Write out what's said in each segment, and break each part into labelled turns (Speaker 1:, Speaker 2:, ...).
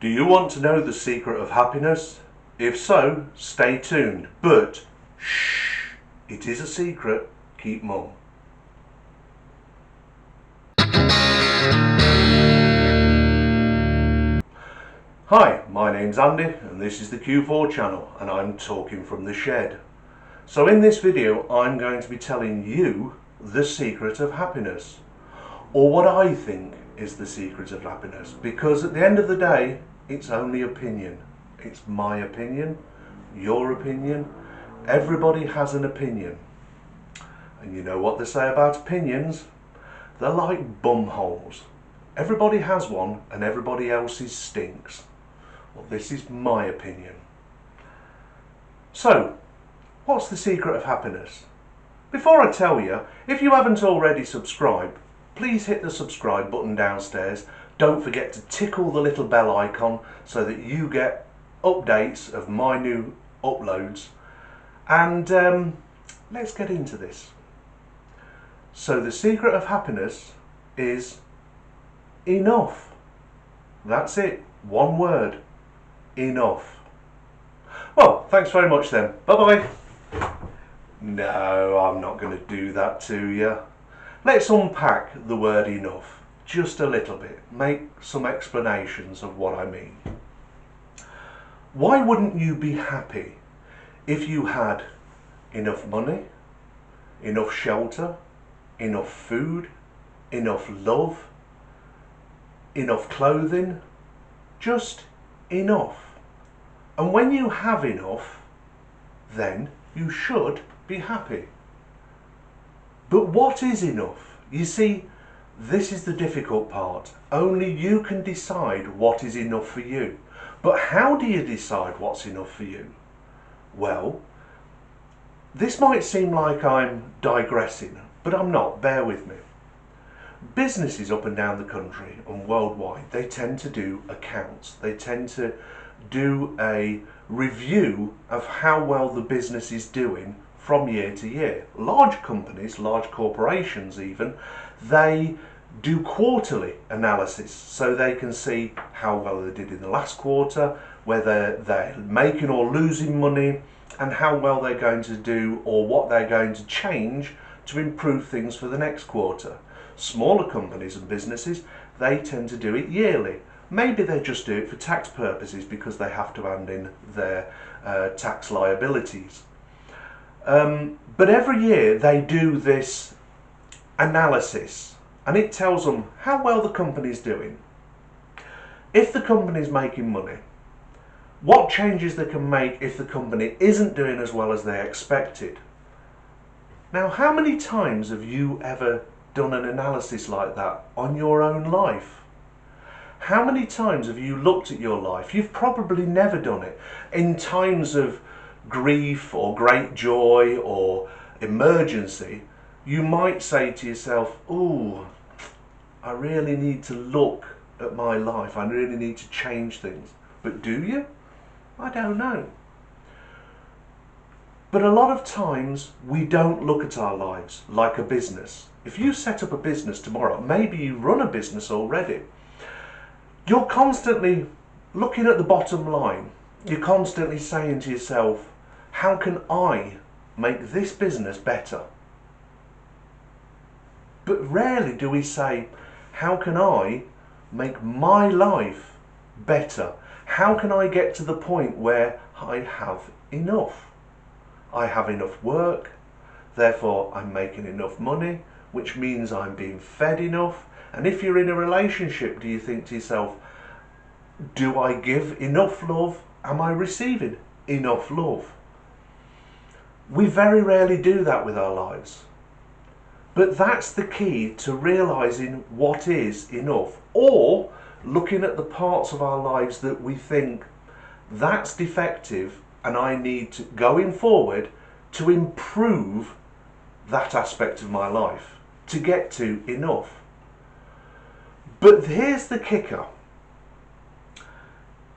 Speaker 1: Do you want to know the secret of happiness? If so, stay tuned. But, shh, it is a secret. Keep mum. Hi, my name's Andy and this is the Q4 channel and I'm talking from the shed. So in this video I'm going to be telling you the secret of happiness, or what I think is the secret of happiness, because at the end of the day it's only opinion. It's my opinion, your opinion, everybody has an opinion. And you know what they say about opinions? They're like bum holes. Everybody has one and everybody else's stinks. Well, this is my opinion. So, what's the secret of happiness? Before I tell you, if you haven't already subscribed, please hit the subscribe button downstairs. Don't forget to tickle the little bell icon so that you get updates of my new uploads. And let's get into this. So the secret of happiness is enough. That's it. One word. Enough. Well, thanks very much then. Bye bye. No, I'm not going to do that to you. Let's unpack the word enough just a little bit. Make some explanations of what I mean. Why wouldn't you be happy if you had enough money, enough shelter, enough food, enough love, enough clothing? Just enough. And when you have enough, then you should be happy. But what is enough? You see, this is the difficult part. Only you can decide what is enough for you. But how do you decide what's enough for you? Well, this might seem like I'm digressing, but I'm not. Bear with me. Businesses up and down the country and worldwide, they tend to do accounts. They tend to do a review of how well the business is doing from year to year. Large companies, large corporations even, they do quarterly analysis so they can see how well they did in the last quarter, whether they're making or losing money, and how well they're going to do or what they're going to change to improve things for the next quarter. Smaller companies and businesses, they tend to do it yearly. Maybe they just do it for tax purposes because they have to hand in their tax liabilities. But every year they do this analysis and it tells them how well the company's doing. If the company's making money, what changes they can make if the company isn't doing as well as they expected. Now, how many times have you ever done an analysis like that on your own life? How many times have you looked at your life? You've probably never done it. In times of grief or great joy or emergency, you might say to yourself, "Ooh, I really need to look at my life. I really need to change things." But do you? I don't know. But a lot of times we don't look at our lives like a business. If you set up a business tomorrow, maybe you run a business already, you're constantly looking at the bottom line. You're constantly saying to yourself, how can I make this business better? But rarely do we say, how can I make my life better? How can I get to the point where I have enough? I have enough work, therefore I'm making enough money, which means I'm being fed enough. And if you're in a relationship, do you think to yourself, do I give enough love? Am I receiving enough love? We very rarely do that with our lives. But that's the key to realizing what is enough, or looking at the parts of our lives that we think that's defective and I need to, going forward, to improve that aspect of my life to get to enough. But here's the kicker.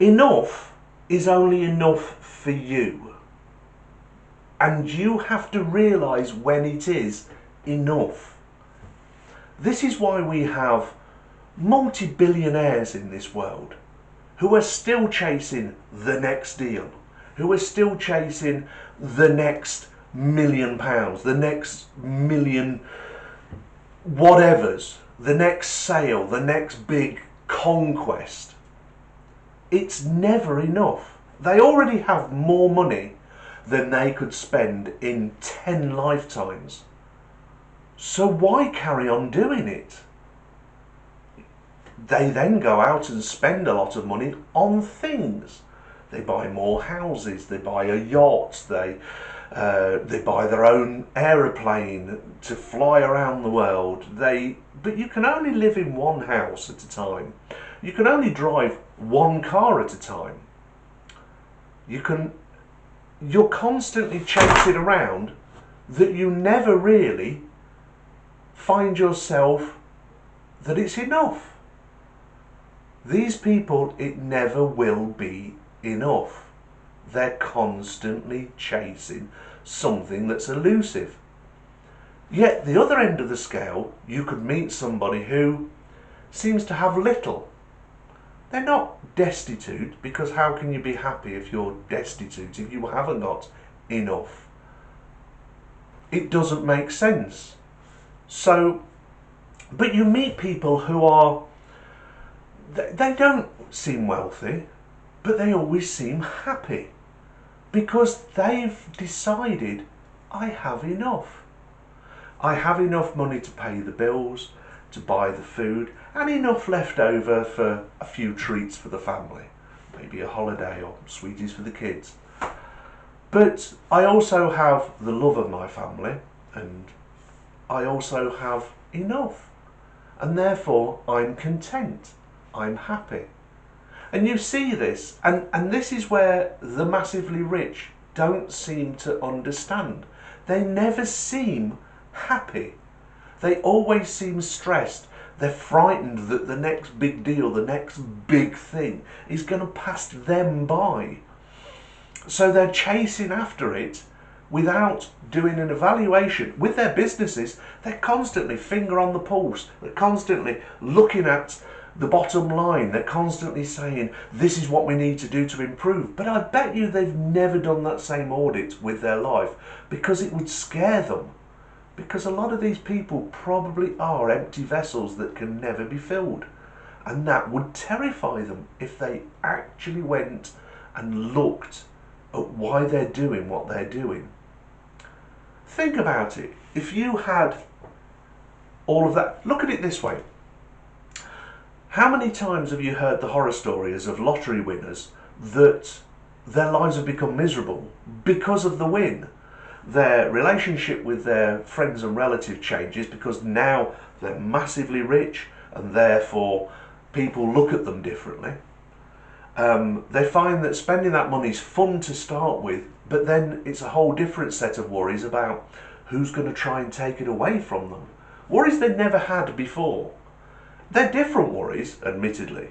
Speaker 1: Enough is only enough for you. And you have to realize when it is enough. This is why we have multi-billionaires in this world who are still chasing the next deal, who are still chasing the next £1,000,000, the next million whatevers, the next sale, the next big conquest. It's never enough. They already have more money than they could spend in 10 lifetimes. So why carry on doing it? They then go out and spend a lot of money on things. They buy more houses, they buy a yacht, they buy their own aeroplane to fly around the world. But you can only live in one house at a time. You can only drive one car at a time. You're constantly chasing around that you never really find yourself that it's enough. These people, it never will be enough. They're constantly chasing something that's elusive. Yet the other end of the scale, you could meet somebody who seems to have little. They're not destitute, because how can you be happy if you're destitute, if you haven't got enough? It doesn't make sense. So, but you meet people who are, they don't seem wealthy, but they always seem happy, because they've decided, I have enough. I have enough money to pay the bills, to buy the food, and enough left over for a few treats for the family, maybe a holiday or sweeties for the kids. But I also have the love of my family, and I also have enough, and therefore I'm content, I'm happy. And you see this, and this is where the massively rich don't seem to understand. They never seem happy. They always seem stressed. They're frightened that the next big deal, the next big thing is going to pass them by. So they're chasing after it without doing an evaluation. With their businesses, they're constantly finger on the pulse. They're constantly looking at the bottom line. They're constantly saying, this is what we need to do to improve. But I bet you they've never done that same audit with their life, because it would scare them. Because a lot of these people probably are empty vessels that can never be filled. And that would terrify them if they actually went and looked at why they're doing what they're doing. Think about it. If you had all of that, look at it this way. How many times have you heard the horror stories of lottery winners that their lives have become miserable because of the win? Their relationship with their friends and relatives changes because now they're massively rich, and therefore people look at them differently. They find that spending that money is fun to start with, but then it's a whole different set of worries about who's going to try and take it away from them. Worries they never had before. They're different worries, admittedly,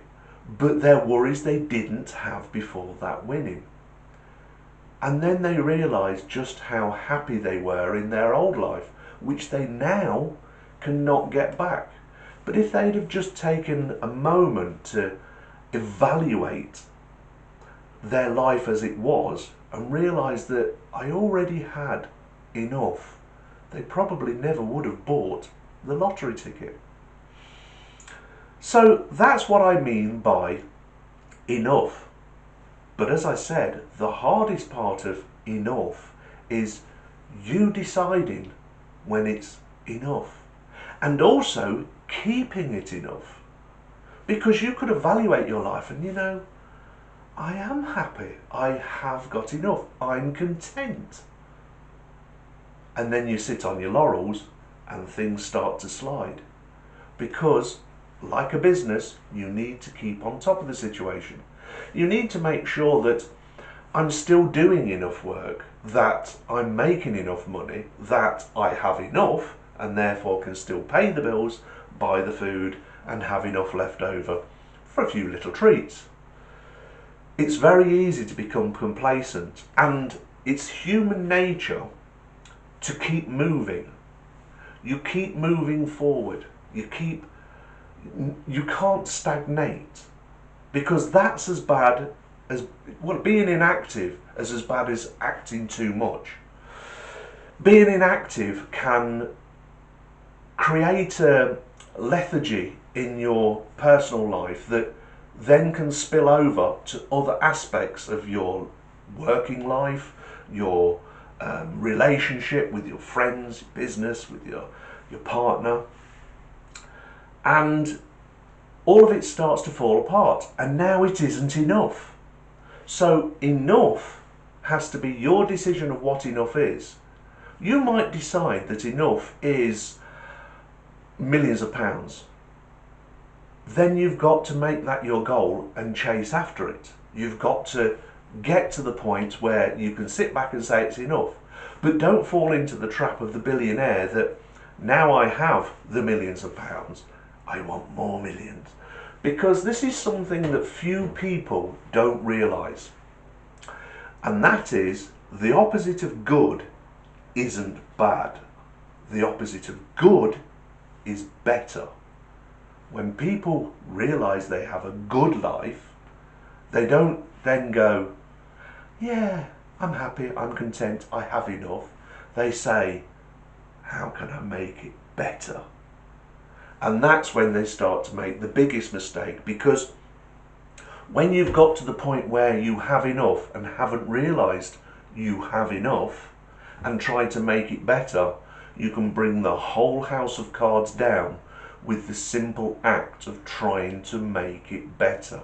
Speaker 1: but they're worries they didn't have before that winning. And then they realise just how happy they were in their old life, which they now cannot get back. But if they'd have just taken a moment to evaluate their life as it was and realised that I already had enough, they probably never would have bought the lottery ticket. So that's what I mean by enough. But as I said, the hardest part of enough is you deciding when it's enough, and also keeping it enough. Because you could evaluate your life and I am happy, I have got enough, I'm content. And then you sit on your laurels and things start to slide. Because, like a business, you need to keep on top of the situation. You need to make sure that I'm still doing enough work, that I'm making enough money, that I have enough, and therefore can still pay the bills, buy the food, and have enough left over for a few little treats. It's very easy to become complacent, and it's human nature to keep moving. You keep moving forward. You can't stagnate. because that's as bad as, well, being inactive is as bad as acting too much. Being inactive can create a lethargy in your personal life that then can spill over to other aspects of your working life, your relationship with your friends, business, with your partner, and all of it starts to fall apart, and now it isn't enough. So enough has to be your decision of what enough is. You might decide that enough is millions of pounds. Then you've got to make that your goal and chase after it. You've got to get to the point where you can sit back and say it's enough. But don't fall into the trap of the billionaire that now I have the millions of pounds, I want more millions. Because this is something that few people don't realise. And that is, the opposite of good isn't bad. The opposite of good is better. When people realise they have a good life, they don't then go, yeah, I'm happy, I'm content, I have enough. They say, how can I make it better? And that's when they start to make the biggest mistake, because when you've got to the point where you have enough and haven't realised you have enough and try to make it better, you can bring the whole house of cards down with the simple act of trying to make it better.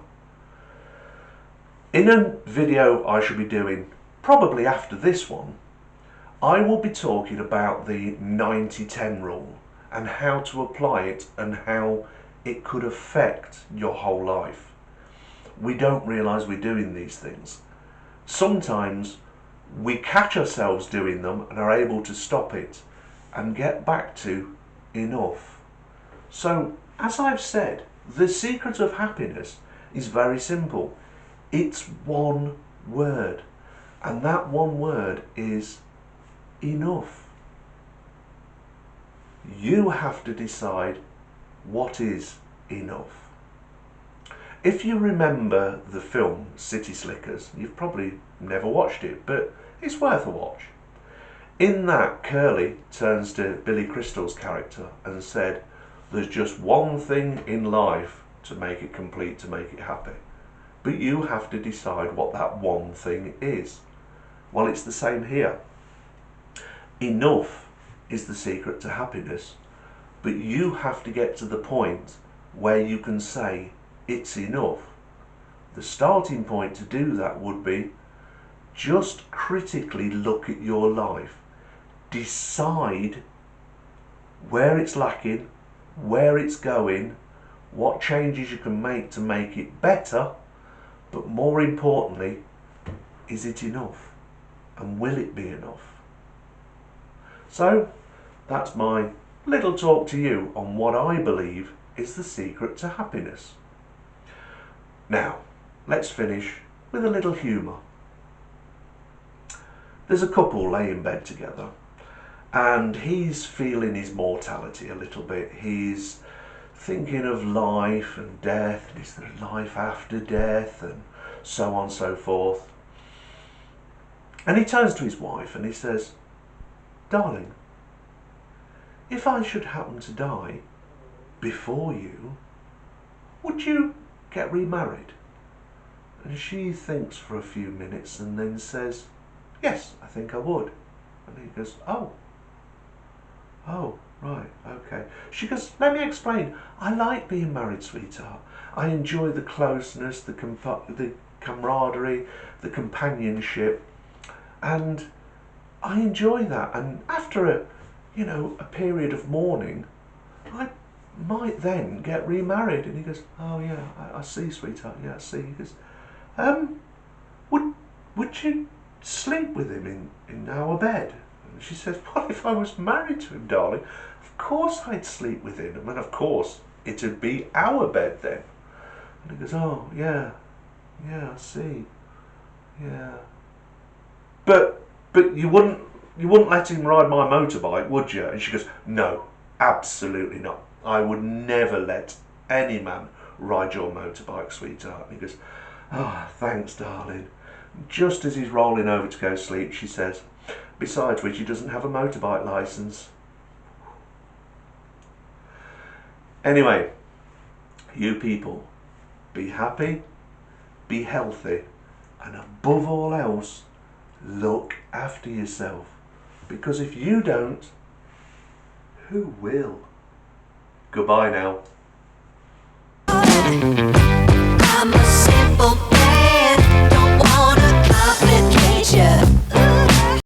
Speaker 1: In a video I shall be doing, probably after this one, I will be talking about the 90-10 rule and how to apply it and how it could affect your whole life. We don't realise we're doing these things. Sometimes we catch ourselves doing them and are able to stop it and get back to enough. So, as I've said, the secret of happiness is very simple. It's one word, and that one word is enough. You have to decide what is enough. If you remember the film City Slickers, you've probably never watched it, but it's worth a watch. In that, Curly turns to Billy Crystal's character and said, there's just one thing in life to make it complete, to make it happy. But you have to decide what that one thing is. Well, it's the same here. Enough is the secret to happiness, but you have to get to the point where you can say it's enough. The starting point to do that would be just critically look at your life. Decide where it's lacking, where it's going, what changes you can make to make it better, but more importantly, is it enough? And will it be enough? So, that's my little talk to you on what I believe is the secret to happiness. Now, let's finish with a little humour. There's a couple lay in bed together, and he's feeling his mortality a little bit. He's thinking of life and death, and is there life after death, and so on and so forth. And he turns to his wife and he says, darling, if I should happen to die before you, would you get remarried? And she thinks for a few minutes and then says, yes, I think I would. And he goes, oh, right, okay. She goes, let me explain. I like being married, sweetheart. I enjoy the closeness, the camaraderie, the companionship, and I enjoy that. And after a period of mourning, I might then get remarried. And he goes, oh yeah, I see, sweetheart. Yeah, I see. He goes, would you sleep with him in our bed? And she says, well, if I was married to him, darling, of course I'd sleep with him. And of course it'd be our bed then. And he goes, oh yeah, I see, yeah. But you wouldn't let him ride my motorbike, would you? And she goes, no, absolutely not. I would never let any man ride your motorbike, sweetheart. And he goes, oh, thanks, darling. Just as he's rolling over to go sleep, she says, besides which he doesn't have a motorbike licence. Anyway, you people, be happy, be healthy, and above all else, look after yourself. Because if you don't, who will? Goodbye now. I'm a simple